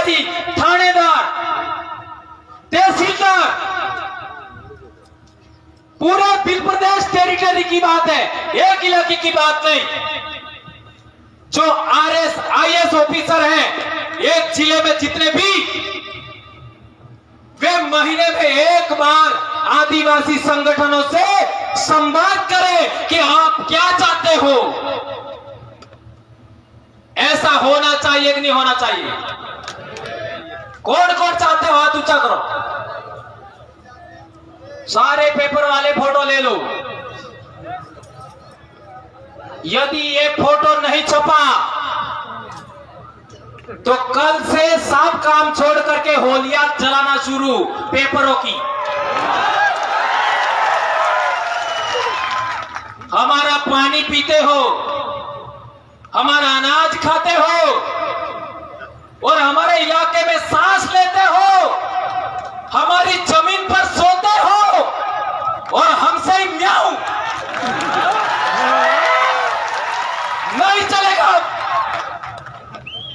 अधिकारी, थानेदार, तहसीलदार, पूरे बिल प्रदेश टेरिटरी की बात है, एक इलाके की बात नहीं। जो IAS ऑफिसर हैं एक जिले में जितने भी, वे महीने में एक बार आदिवासी संगठनों से संवाद करें कि आप क्या चाहते हो। ऐसा होना चाहिए कि नहीं होना चाहिए? कौन कौन चाहते हो हाथ ऊंचा करो। सारे पेपर वाले फोटो ले लो। यदि ये फोटो नहीं छपा तो कल से सब काम छोड़ करके होलियां जलाना शुरू पेपरों की। हमारा पानी पीते हो, हमारा अनाज खाते हो और हमारे इलाके में सांस लेते हो, हमारी जमीन पर सोते हो और हमसे ही म्याऊं नहीं चलेगा।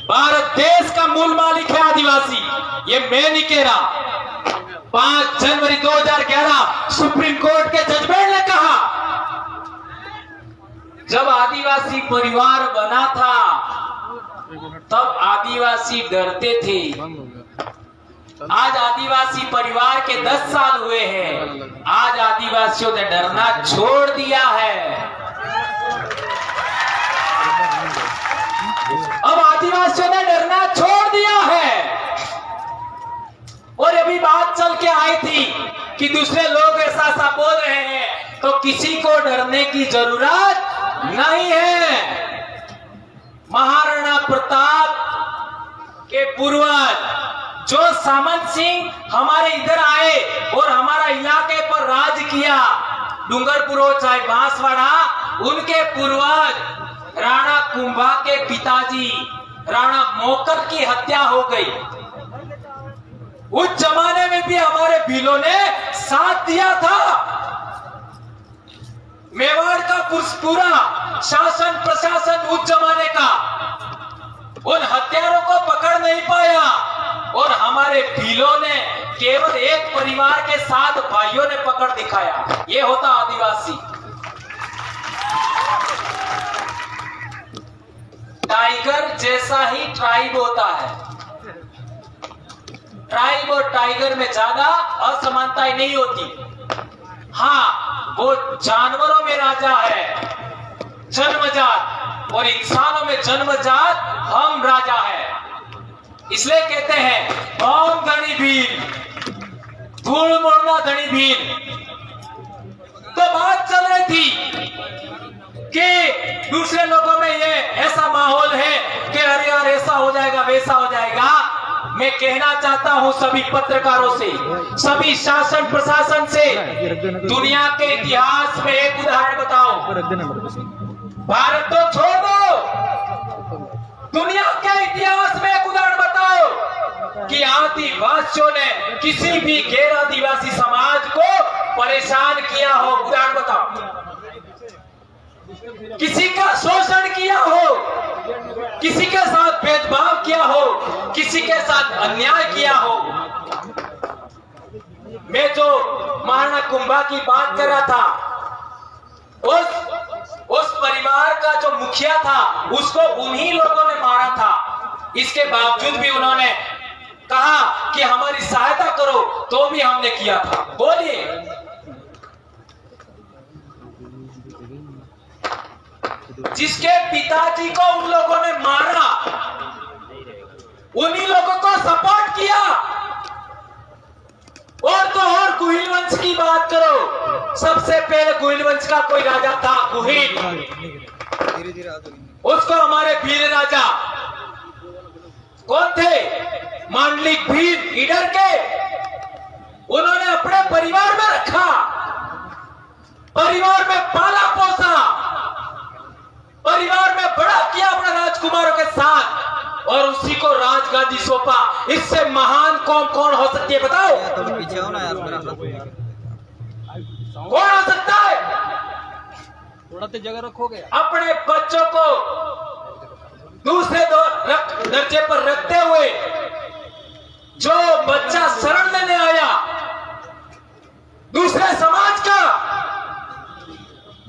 भारत देश का मूल मालिक है आदिवासी, ये मैं नहीं कह रहा। 5 जनवरी 2011 सुप्रीम कोर्ट के जजमेंट ने कहा, जब आदिवासी परिवार बना था तब आदिवासी डरते थे। आज आदिवासी परिवार के 10 साल हुए हैं, आज आदिवासियों ने डरना छोड़ दिया है। अब आदिवासियों ने डरना छोड़ दिया है। और अभी बात चल के आई थी कि दूसरे लोग ऐसा बोल रहे हैं, तो किसी को डरने की जरूरत नहीं है। महाराणा प्रताप के पूर्वज जो सामंत सिंह हमारे इधर आए और हमारा इलाके पर राज किया, डूंगरपुर हो चाहे बांसवाड़ा, उनके पूर्वज राणा कुंभा के पिताजी राणा मोकर की हत्या हो गई। उस जमाने में भी हमारे भीलों ने साथ दिया था। मेवाड़ का पूरा शासन प्रशासन उस जमाने का उन हत्यारों को पकड़ नहीं पाया और हमारे भीलों ने केवल एक परिवार के 7 भाइयों ने पकड़ दिखाया। ये होता आदिवासी। टाइगर जैसा ही ट्राइब होता है। ट्राइब और टाइगर में ज्यादा असमानताएं नहीं होती। हाँ, वो जानवरों में राजा है जन्मजात, और इंसानों में जन्मजात हम राजा है। इसलिए कहते हैं ओम धनी भील, धूल मोड़ना धनी भील। तो बात चल रही थी कि दूसरे लोगों में ये ऐसा माहौल है कि अरे यार ऐसा हो जाएगा वैसा हो जाएगा। मैं कहना चाहता हूं सभी पत्रकारों से, सभी शासन प्रशासन से, दुनिया के इतिहास में एक उदाहरण बताओ। भारत तो छोड़ दो, दुनिया के इतिहास में एक उदाहरण बताओ कि आदिवासियों ने किसी भी गैर आदिवासी समाज को परेशान किया हो। उदाहरण बताओ। किसी का शोषण किया हो, किसी के साथ भेदभाव किया हो, किसी के साथ अन्याय किया हो। मैं जो महाराणा कुंभा की बात कर रहा था, उस परिवार का जो मुखिया था उसको उन्हीं लोगों ने मारा था। इसके बावजूद भी उन्होंने कहा कि हमारी सहायता करो, तो भी हमने किया था। बोलिए, जिसके पिताजी को उन लोगों ने मारा, उन्हीं लोगों को सपोर्ट किया। और तो और गुहिल वंश की बात करो, सबसे पहले गुहिल वंश का कोई राजा था गुहिल, उसको हमारे भील राजा कौन थे, मांडलिक भील ईडर के, उन्होंने अपने परिवार में रखा, परिवार में पाला पोसा, परिवार में बड़ा किया अपने राजकुमारों के साथ और उसी को राजगादी सौंपा। इससे महान कौन कौन हो सकती है बताओ? पीछे हो ना यार, कौन हो सकता है? थोड़ा तो जगह रखोगे। अपने बच्चों को दूसरे दर्जे पर रखते हुए जो बच्चा शरण लेने आया दूसरे समाज का,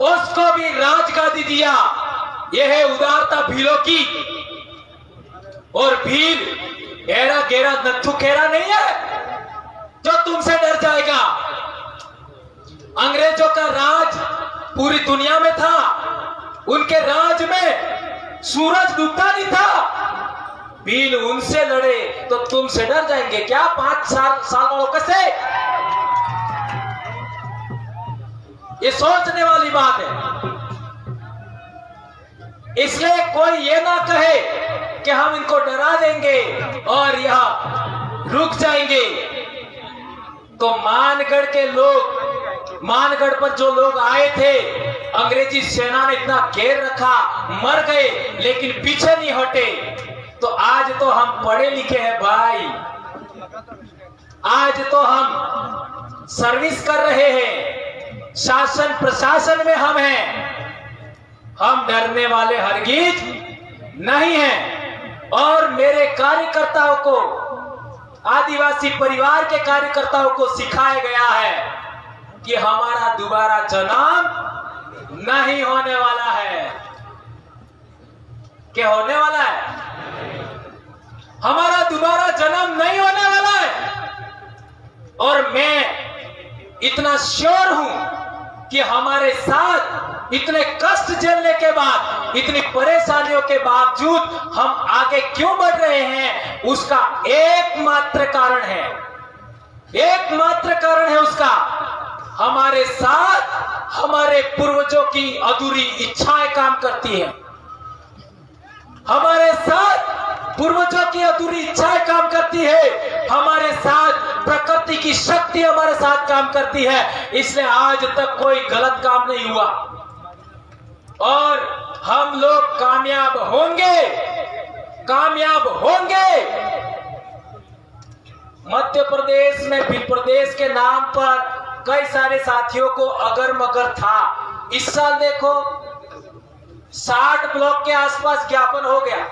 उसको भी राजगादी दिया। यह है उदारता भीलों की। और भील एरा गेरा नत्थु खेरा नहीं है जो तुमसे डर जाएगा। अंग्रेजों का राज पूरी दुनिया में था, उनके राज में सूरज डूबता नहीं था। भील उनसे लड़े तो तुमसे डर जाएंगे क्या? 5 साल वालों कैसे? ये सोचने वाली बात है। इसलिए कोई ये ना कहे कि हम इनको डरा देंगे और यह रुक जाएंगे। तो मानगढ़ के लोग, मानगढ़ पर जो लोग आए थे, अंग्रेजी सेना ने इतना घेर रखा, मर गए लेकिन पीछे नहीं हटे। तो आज तो हम पढ़े लिखे हैं भाई, आज तो हम सर्विस कर रहे हैं, शासन प्रशासन में हम हैं। हम डरने वाले हरगिज नहीं हैं। और मेरे कार्यकर्ताओं को, आदिवासी परिवार के कार्यकर्ताओं को सिखाया गया है कि हमारा दोबारा जन्म नहीं होने वाला है। क्या होने वाला है? हमारा दोबारा जन्म नहीं होने वाला है। और मैं इतना श्योर हूं कि हमारे साथ इतने कष्ट झेलने के बाद, इतनी परेशानियों के बावजूद हम आगे क्यों बढ़ रहे हैं, उसका एकमात्र कारण है, एकमात्र कारण है उसका, हमारे साथ हमारे पूर्वजों की अधूरी इच्छाएं काम करती है। हमारे साथ पूर्वजों की अधूरी इच्छाएं काम करती है। हमारे साथ प्रकृति की शक्ति हमारे साथ काम करती है। इसलिए आज तक कोई गलत काम नहीं हुआ और हम लोग कामयाब होंगे, कामयाब होंगे। मध्य प्रदेश में भी प्रदेश के नाम पर कई सारे साथियों को अगर मगर था। इस साल देखो 60 ब्लॉक के आसपास ज्ञापन हो गया,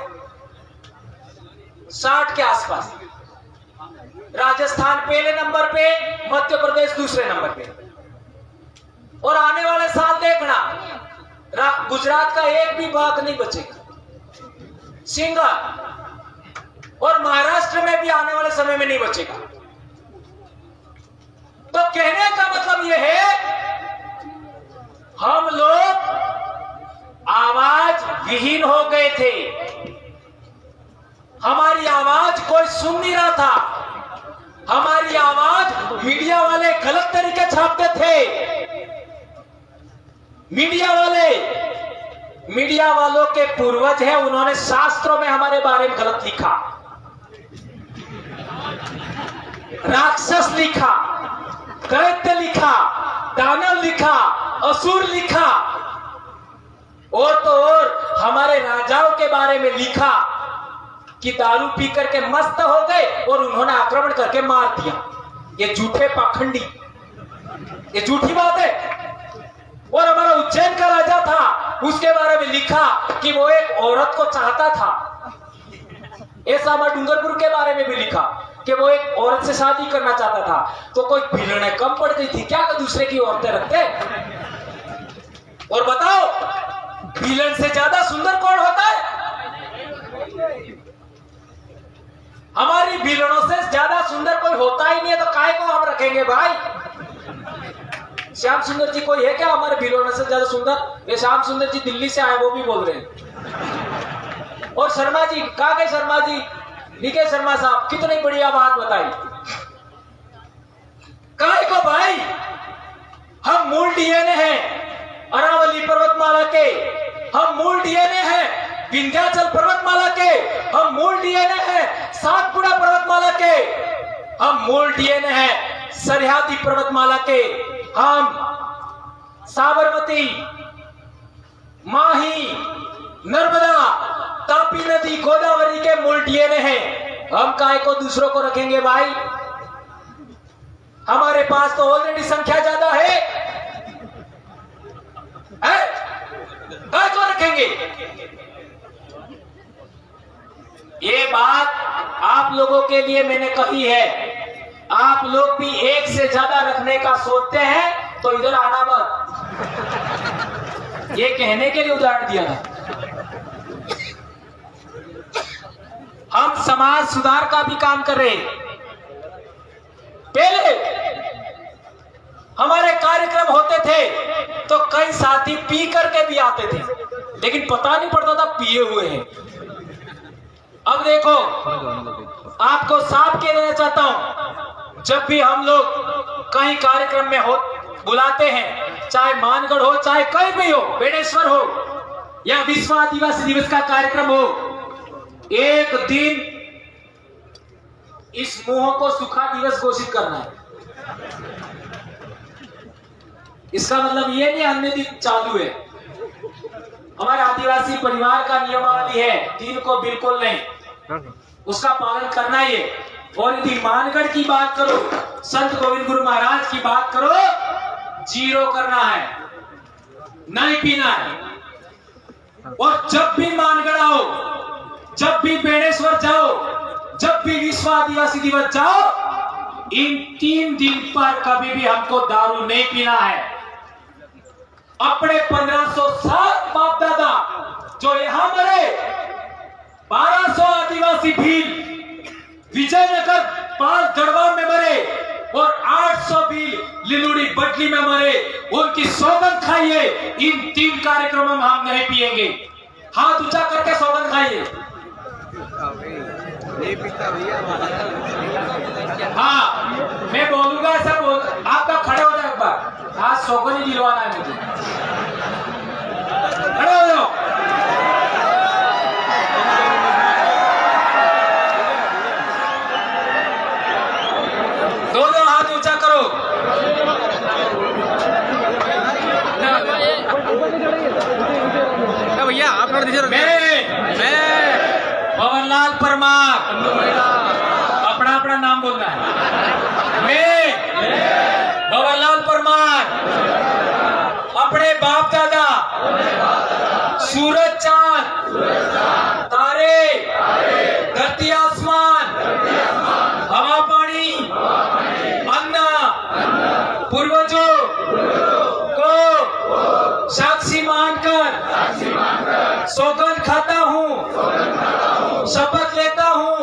60 के आसपास। राजस्थान पहले नंबर पे, मध्य प्रदेश दूसरे नंबर पे। और आने वाले साल देखना गुजरात का एक भी भाग नहीं बचेगा, सिंगल। और महाराष्ट्र में भी आने वाले समय में नहीं बचेगा। तो कहने का मतलब यह है हम लोग आवाज विहीन हो गए थे, हमारी आवाज कोई सुन नहीं रहा था, हमारी आवाज मीडिया वाले गलत तरीके छापते थे। मीडिया वालों के पूर्वज हैं, उन्होंने शास्त्रों में हमारे बारे में गलत लिखा, राक्षस लिखा, दैत्य लिखा, दानव लिखा, असुर लिखा, और तो और हमारे राजाओं के बारे में लिखा कि दारू पी करके मस्त हो गए और उन्होंने आक्रमण करके मार दिया। ये झूठे पाखंडी, ये झूठी बात है। और हमारा उज्जैन का राजा था, उसके बारे में लिखा कि वो एक औरत को चाहता था। ऐसा हमारे डूंगरपुर के बारे में भी लिखा कि वो एक औरत से शादी करना चाहता था। तो कोई भिड़ने कम पड़ गई थी क्या दूसरे की औरतें रखते? और बताओ विलन से ज्यादा सुंदर कौन होता है? हमारी विलनों से ज्यादा सुंदर कोई होता ही नहीं है, तो काहे को हम रखेंगे भाई? श्याम सुंदर जी कोई है क्या हमारे विलनों से ज्यादा सुंदर? ये श्याम सुंदर जी दिल्ली से आए, वो भी बोल रहे हैं। और शर्मा जी कहा गए? शर्मा जी, डीके शर्मा साहब, कितनी बढ़िया बात बताई। काहे को भाई? हम मूल डीएनए हैं अरावली पर्वतमाला के, हम मूल डीएनए हैं विंध्याचल पर्वतमाला के, हम मूल डीएनए हैं सातपुड़ा पर्वतमाला के, हम मूल डीएनए हैं सह्याद्री पर्वतमाला के, हम साबरमती, माही, नर्मदा, तापी नदी, गोदावरी के मूल डीएनए हैं। हम काहे को दूसरों को रखेंगे भाई? हमारे पास तो ऑलरेडी संख्या ज्यादा है, काहे को रखेंगे? ये बात आप लोगों के लिए मैंने कही है, आप लोग भी एक से ज्यादा रखने का सोचते हैं तो इधर आना मत। ये कहने के लिए उदाहरण दिया था। हम समाज सुधार का भी काम कर रहे हैं। पहले हमारे कार्यक्रम होते थे तो कई साथी पी करके भी आते थे, लेकिन पता नहीं पड़ता था पिए हुए हैं। अब देखो, आपको साफ कह देना चाहता हूं, जब भी हम लोग कहीं कार्यक्रम में हो बुलाते हैं, चाहे मानगढ़ हो चाहे कहीं भी हो, बेड़ेश्वर हो या विश्व आदिवासी दिवस का कार्यक्रम हो, एक दिन इस मुंह को सूखा दिवस घोषित करना है। इसका मतलब ये नहीं अन्य दिन चालू है। हमारे आदिवासी परिवार का नियमावली है, दिन को बिल्कुल नहीं, उसका पालन करना ही है। और यदि मानगढ़ की बात करो, संत गोविंद गुरु महाराज की बात करो, जीरो करना है, नहीं पीना है। और जब भी मानगढ़ आओ, जब भी बेड़ेश्वर जाओ, जब भी विश्व आदिवासी दिवस जाओ, इन 3 दिन पर कभी भी हमको दारू नहीं पीना है। अपने 1507 बाप दादा जो यहां मरे, 1200 आदिवासी भील विजयनगर 5 गढ़वा में मरे और 800 भील लिलुड़ी बटली में मरे, उनकी सौगंध खाइए। इन 3 कार्यक्रमों में हम नहीं पिएंगे। हाथ ऊंचा करके सौगंध खाइए। हाँ, मैं बोलूंगा ऐसा बोल, आपका खड़े हो जाए एक बार। आज सौगंध ही दिलवाना है मुझे, खड़े हो जाओ। दोनों हाथ ऊंचा करो। भैया आप मैं पवनलाल परमार, अपना अपना नाम बोलना है। मैं पवनलाल परमार अपने बाप दादा सूरज चांद तारे धरती आसमान हवा पानी अन्ना पूर्वजों को साक्षी मानकर सौगंध खाता हूँ, शपथ लेता हूँ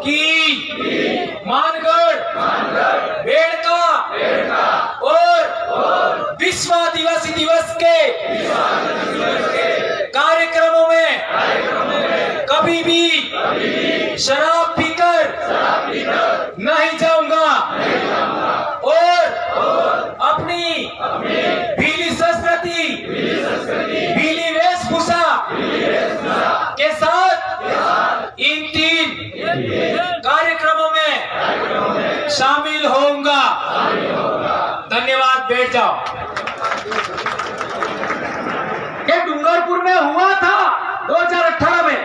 कि मानगढ़, बेड़का और विश्व आदिवासी दिवस के कार्यक्रमों में कभी भी शराब पीकर नहीं जाऊंगा और अपनी भीली संस्कृति, भीली वेशभूषा के साथ इन 3 कार्यक्रमों में शामिल होऊंगा। धन्यवाद। बैठ जाओ। ये डूंगरपुर में हुआ था 2018 में।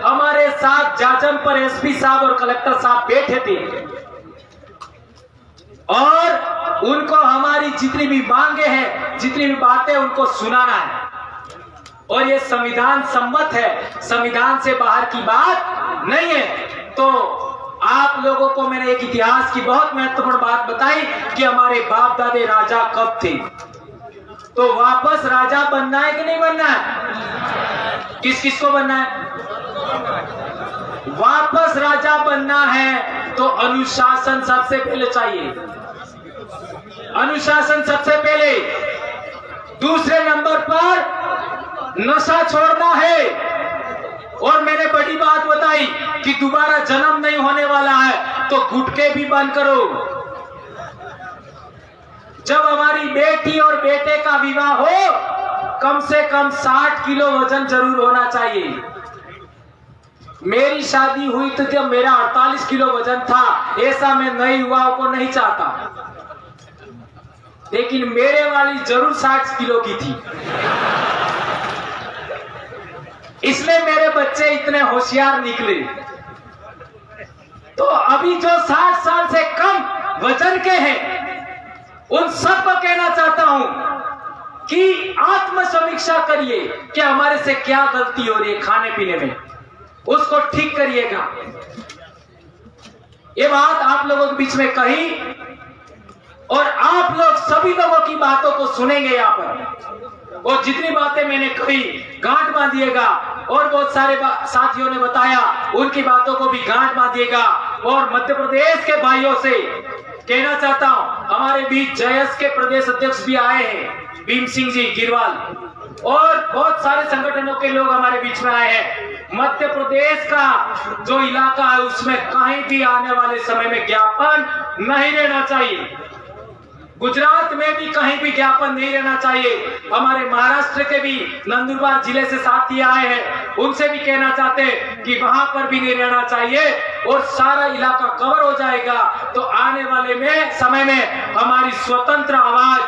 हमारे साथ जाजम पर एसपी साहब और कलेक्टर साहब बैठे थे और उनको हमारी जितनी भी मांगे हैं, जितनी भी बातें, उनको सुनाना है। और ये संविधान सम्मत है, संविधान से बाहर की बात नहीं है। तो आप लोगों को मैंने एक इतिहास की बहुत महत्वपूर्ण बात बताई कि हमारे बाप दादे राजा कब थे। तो वापस राजा बनना है कि नहीं बनना है? किस किस को बनना है? वापस राजा बनना है तो अनुशासन सबसे पहले चाहिए। अनुशासन सबसे पहले। दूसरे नंबर पर नशा छोड़ना है। और मैंने बड़ी बात बताई कि दोबारा जन्म नहीं होने वाला है तो गुटखे भी बंद करो। जब हमारी बेटी और बेटे का विवाह हो, कम से कम 60 किलो वजन जरूर होना चाहिए। मेरी शादी हुई तो जब मेरा 48 किलो वजन था, ऐसा मैं नई युवाओं को नहीं चाहता, लेकिन मेरे वाली जरूर 60 किलो की थी। इसलिए मेरे बच्चे इतने होशियार निकले। तो अभी जो 60 साल से कम वजन के हैं, उन सबको कहना चाहता हूं कि आत्म समीक्षा करिए कि हमारे से क्या गलती हो रही है खाने पीने में। उसको ठीक करिएगा। ये बात आप लोगों के बीच में कही और आप लोग सभी लोगों की बातों को सुनेंगे यहाँ पर। और जितनी बातें मैंने कही गांठ बांधिएगा और बहुत सारे साथियों ने बताया उनकी बातों को भी गांठ बांधिएगा। और मध्य प्रदेश के भाइयों से कहना चाहता हूं, हमारे बीच जयस के प्रदेश अध्यक्ष भी आए हैं, भीम सिंह जी गिरवाल, और बहुत सारे संगठनों के लोग हमारे बीच में आए हैं। मध्य प्रदेश का जो इलाका है उसमें कहीं भी आने वाले समय में ज्ञापन नहीं रहना चाहिए। गुजरात में भी कहीं भी ज्ञापन नहीं रहना चाहिए। हमारे महाराष्ट्र के भी नंदुरबार जिले से साथी आए हैं, उनसे भी कहना चाहते हैं कि वहां पर भी नहीं रहना चाहिए और सारा इलाका कवर हो जाएगा तो आने वाले में समय में हमारी स्वतंत्र आवाज,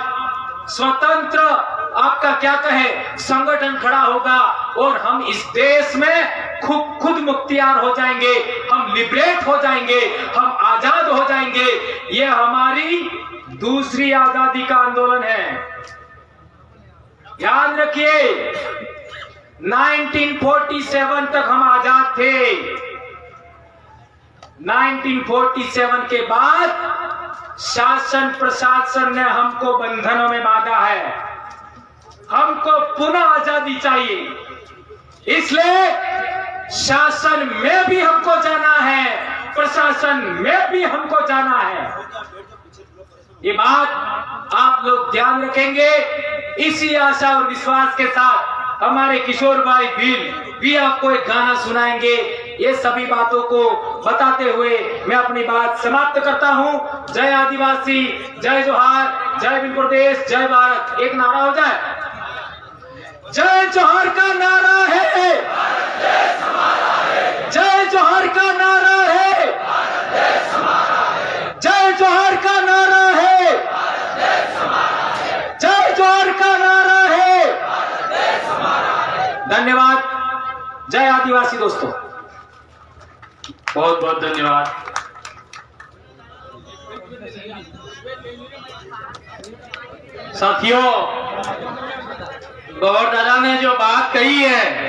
स्वतंत्र आपका क्या कहे संगठन खड़ा होगा और हम इस देश में खुद मुख्तियार हो जाएंगे, हम लिबरेट हो जाएंगे, हम आजाद हो जाएंगे। ये हमारी दूसरी आजादी का आंदोलन है। याद रखिए 1947 तक हम आजाद थे। 1947 के बाद शासन प्रशासन ने हमको बंधनों में बांधा है। हमको पुनः आजादी चाहिए, इसलिए शासन में भी हमको जाना है, प्रशासन में भी हमको जाना है। ये बात आप लोग ध्यान रखेंगे। इसी आशा और विश्वास के साथ हमारे किशोर भाई भील भी आपको एक गाना सुनाएंगे। ये सभी बातों को बताते हुए मैं अपनी बात समाप्त करता हूं। जय आदिवासी, जय जोहार, जय भील प्रदेश, जय भारत। एक नारा हो जाए, जय जोहार का नारा है, जय जोहार का नारा है, जय जोहार का नारा है, जय जोहार का नारा है। धन्यवाद। जय आदिवासी दोस्तों, बहुत बहुत धन्यवाद। साथियों, गौर दादा ने जो बात कही है